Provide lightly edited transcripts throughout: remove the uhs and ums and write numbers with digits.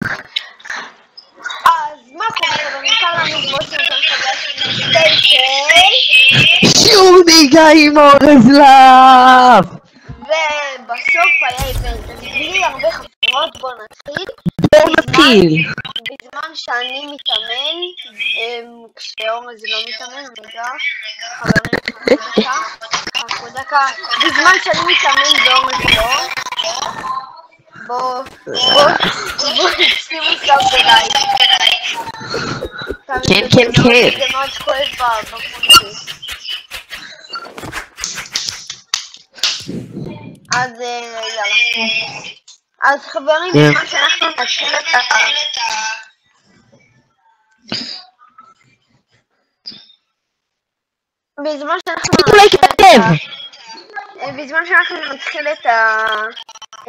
אז מה קורה חברים? כאן אני כמו שאתם חדש סטיישל שיעור נהיגה עם אורז להב! ובסוף היה איבנט, אז בלי הרבה חפירות בוא נתחיל. בזמן שאני מתאמן, כשאורז לא מתאמן, רגע, חברים, חכו דקה, בזמן שאני מתאמן ואורז לא, בוא שימו סאב בלייק. כן. זה מאוד כואב בפודקאסט. אז יאללה. אז חברים, בזמן שאנחנו נתחיל את בזמן שאנחנו נתחיל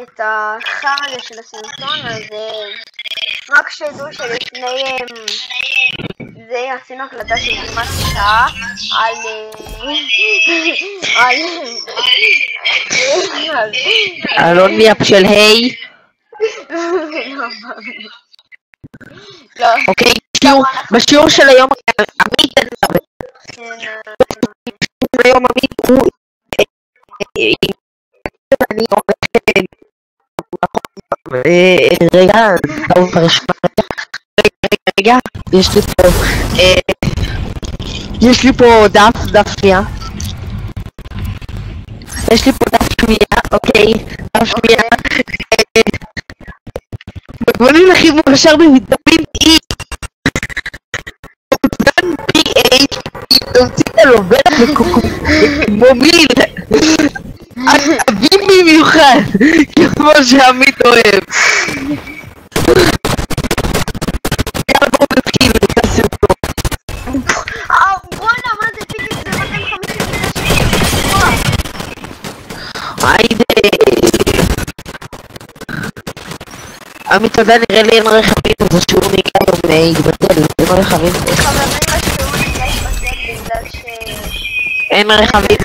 את החר הזה של הסרטון, אז רק שתדעו שלפני זה עשינו הקלטה של כמעט שעה על אונייה של היי. אוקיי, בשיעור של היום עמית היום עמית הוא אני רגע, יש לי פה דף שנייה. אוקיי, דף שנייה. בוא נלך עם מרשר בוויטמין E. אובדן pH, תמצית הלובנת לקומומיל. עבים במיוחד, כמו שעמית אוהב. יאללה בואו נתחיל את הסרטון. בואנה, מה זה פיליפ? זה 250 היידה. עמית, אתה נראה לי אין רכבים, אז השיעור נהיגה היום יתבטל, אין רכבים. חברים, השיעור נהיגה יתבטל בגלל ש... אין רכבים.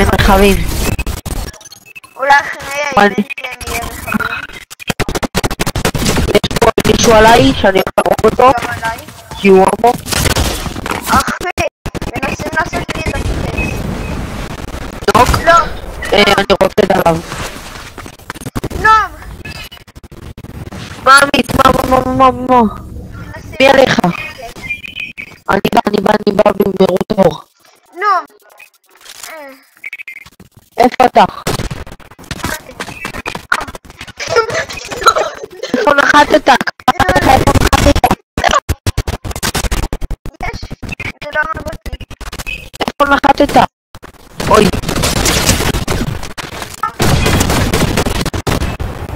אולי אחרי האיבנט יהיה רכבים. יש פה מישהו עליי שאני יכול לראות אותו? גם עליי. כי הוא אמו. אחרי, מנסים לעשות לי את הפקס. נוק? לא. אני רוצה עליו. נום! מה עמית? מה? מי עליך? אני בא במהירות אור. נום! איפה אתה? איפה נחתת? יש! זה לא נבטי. איפה נחתת? אוי.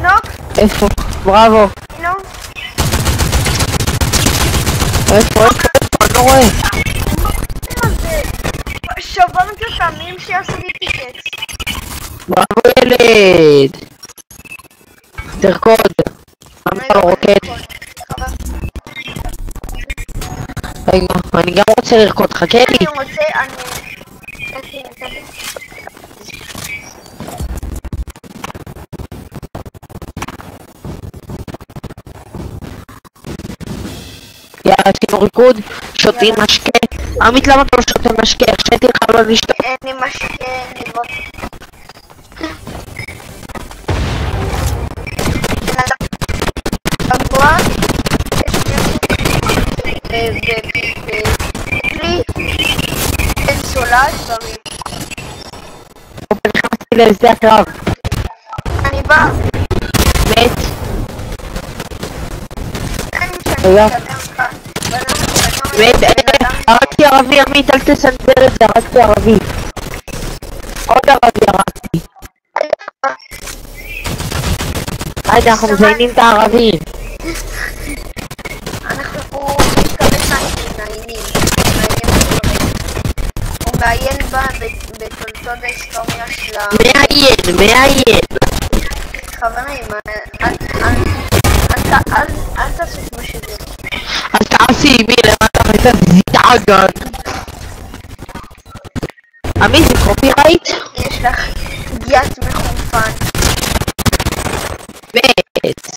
נוק! איפה? בראבו. נו! איפה? אני לא רואה. מה זה? שברתי פעמים שיעשו לי פיקץ. בראבו ילד. תרקוד. למה אתה לא רוקד? רגע, אני גם רוצה לרקוד, חכה לי. אני רוצה, יאללה, עשינו ריקוד, שותים משקה. עמית, למה אתה לא שותה משקה? הרשיתי לך לא לשתות. אין לי משקה, לראות. בגבוה, ובלי אין סולש דברים. נכנסתי לשדה הקרב. אני בא. מת. רגע. הרגתי ערבי, עמית, אל תסנדר את זה, הרגתי ערבי. עוד ערבי הרגתי. היידה, אנחנו מזיינים את הערבים. אנחנו מתכוון הוא מעיין בתולדות ההיסטוריה של מעיין. חברים, אל תעשו כמו שזה. אל תעשי מי למטה ותזיתעגן. עמית, זה קופירייט? יש לך גיית מחורפן. בית.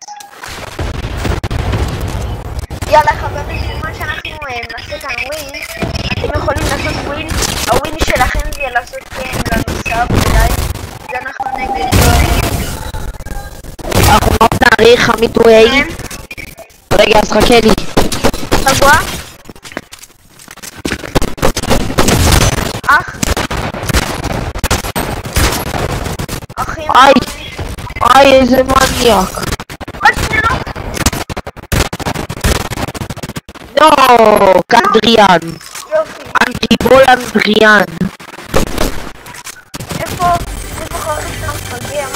צריך המיטווי. רגע, אז חכה לי. רגוע. אחים. איי, איזה מניאק. עוד שנייה. נו, קנדריאן. יופי. אנטיבול אנדריאן. איפה חברים שלנו מגיע?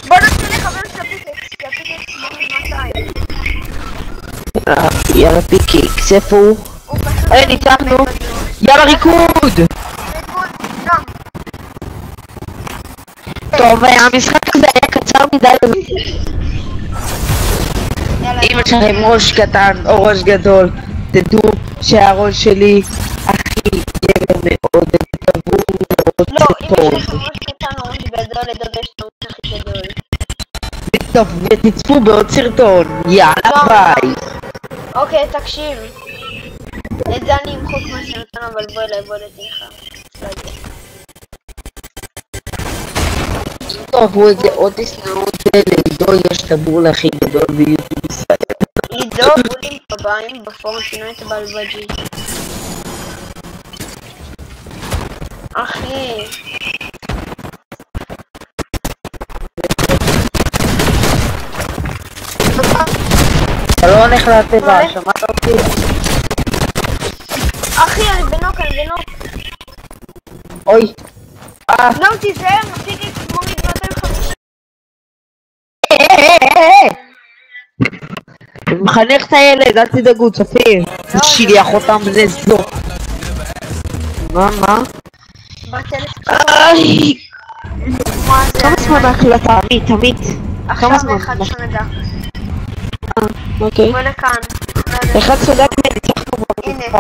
בוא נתחיל לחבר של הפיקקס, כי הפיקקס מאוד 200. יאללה פיקיקס, איפה הוא? הוא פשוט... ניצחנו. יאללה ריקוד! ריקוד, גם. טוב, המשחק הזה היה קצר מדי. אם יש לכם ראש קטן או ראש גדול, תדעו שהראש שלי הכי גבר מאוד, ותדברו מאוד לא, אם טוב. יש לכם ראש קטן או ראש גדול, לדבר שאתה ראש הכי גדול. ותצפו בעוד סרטון. יאללה ביי. אוקיי, תקשיב. את זה אני אמחוק מהסרטון, אבל בוא אליי, בוא נתן לך. טוב, הוא איזה עוד תסנאות לעידו יש את הבול הכי גדול ביוטיוב ישראל. עידו בולים בביים בפורום שינו את הבלבג'י. אחי. אתה לא הולך לטבע, שמעת אותי? אחי, אני בנוק. אוי. לא, תיזהר, מפיק את כמו מגבעת 50. מחנך את הילד, אל תדאגו, צפיר. שילח אותם בני זו. מה? איי. כמה זמן ההקלטה? עמית. עכשיו 11 דקות. אוקיי. בוא לכאן. אחד צודק וניצחנו הנה.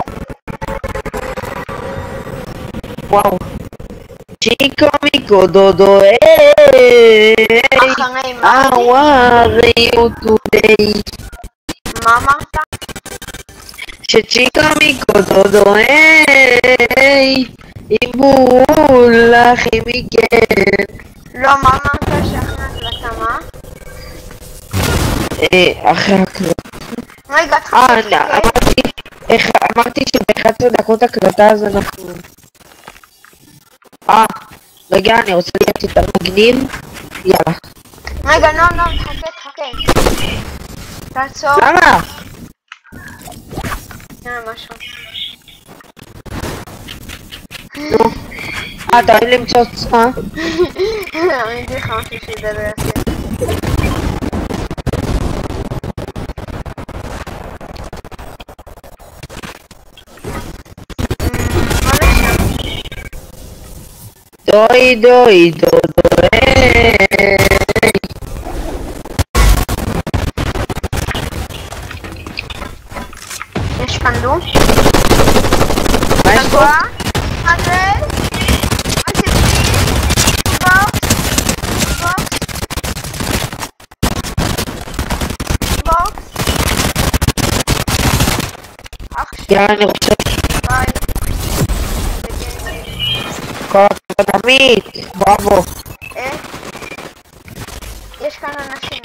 וואו. צ'יקו מיקו דודו אחרי מה? How are you today? מה אמרת? שצ'יקה מיקו דודו איבו לכי מכן. לא, מה אמרת שאחרי הקלטה מה? אחרי הקלטה. רגע, אמרתי שב-11 דקות הקלטה אז אנחנו... רגע, אני רוצה להיות יותר מגניב. יאללה. רגע, לא, תחכה. תעצור. למה? יאללה, משהו. נו. אתה אוהב למצוא צפה? אני אגיד לך משהו שזה לא יעשה. דוי דוי דודו יש פנדו? מה יש פה? יאללה, אני רוצה... ביי. כל הכבוד עמית, בראבו. יש כאן אנשים.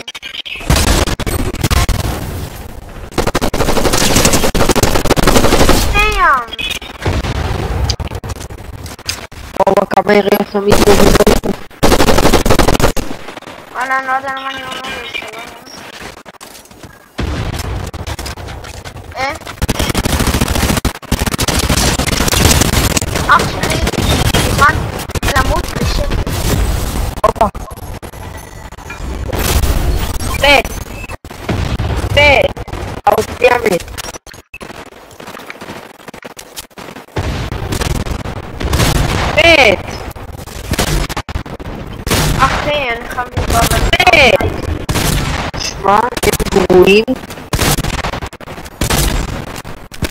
וואו, כמה יריות עמית בבית. וואלה, אני לא יודע למה אני אומר את זה, אח שלי, זמן למות בשקט. הופה. האוציה מת. אחי, אני חייב לקרוא בזה. שמע,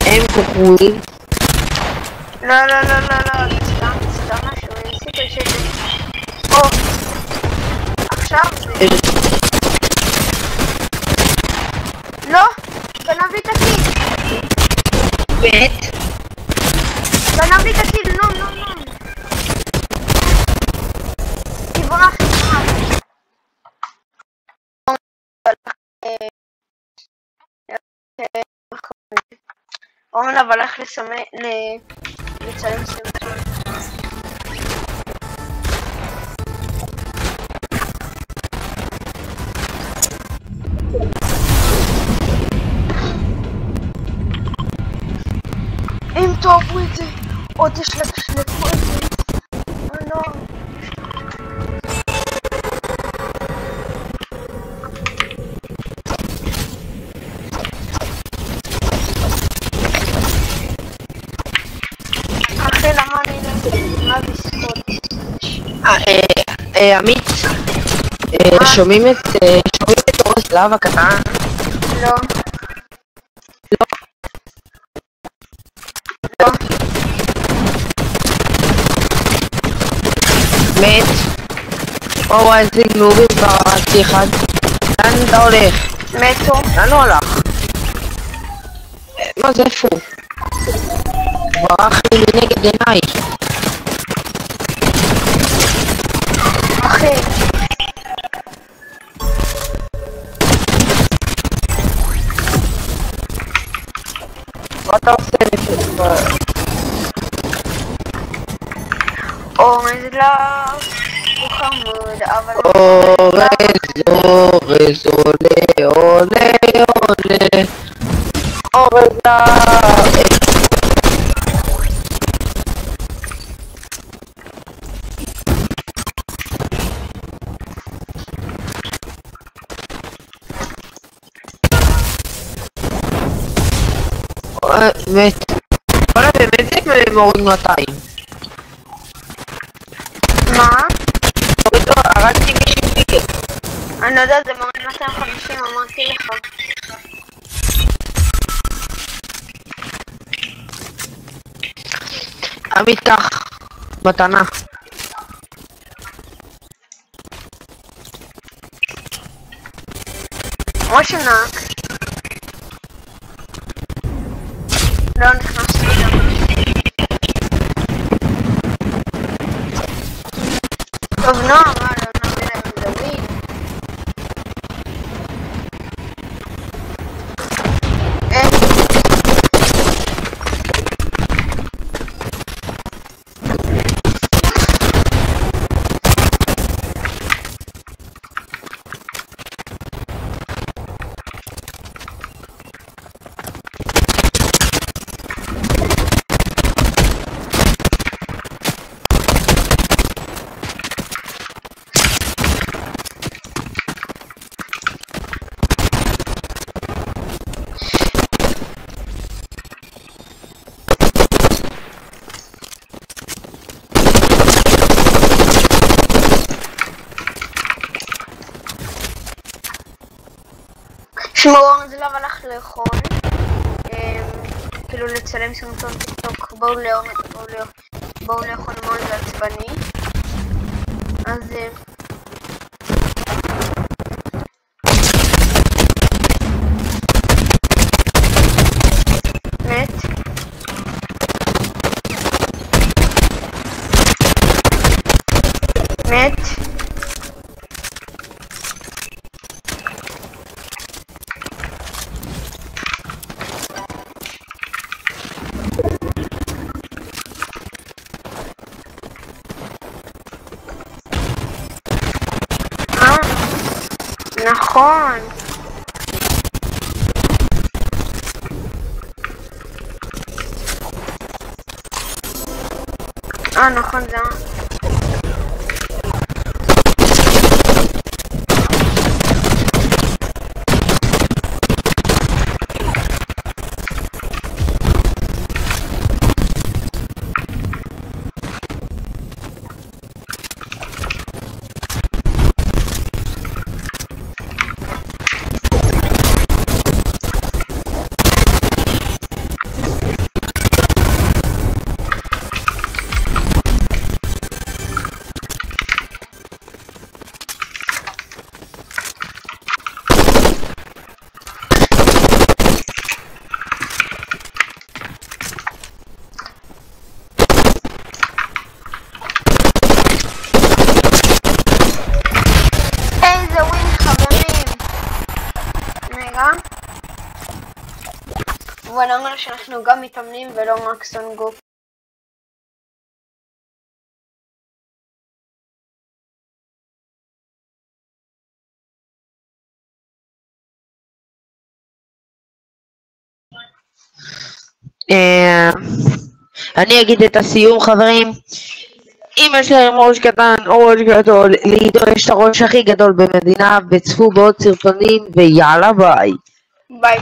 הם גרועים. לא, סתם משהו, אני סיפר שזה... עכשיו זה... לא, גנבי את הקיל. גנבי את הקיל, לא. תברח. רון אבל הלך לצלם סרטון. אם תאהבו את זה, עוד תשלפו את זה. לא. אחי, למה אני לא בזכות? עמית, שומעים את אור זהב הקטן? לא. לא. לא. מת. וואי, איזה גנובים כבר הרסתי אחד. לאן אתה הולך? מתו. לאן הוא הלך? מה זה, איפה הוא? ברח לי מנגד עיניי. אחי. מה אתה עושה לפני? אורז לך, הוא חמוד, אבל... אורז עולה, עולה, עולה. אורז לך. באמת. וואלה, באמת זה מוריד 200. מה? הרגתי מישהו פיגר. אני לא יודעת, זה מוריד 250, אמרתי לך. עמית, קח. מתנה. משה נק. לא נכנסתי לשם. טוב, נועם, מה, לא נביא להם דוד? שמור, זה לא הלך לאכול, כאילו לצלם סרטון טיקטוק, בואו לאכול מאוד עצבני, אז מת. מת. נכון. נכון, זה כמובן אמרנו שאנחנו גם מתאמנים ולא רק סונגו. אני אגיד את הסיום, חברים. אם יש להם ראש קטן או ראש גדול, לעידו יש את הראש הכי גדול במדינה, וצפו בעוד סרטונים ויאללה ביי. ביי.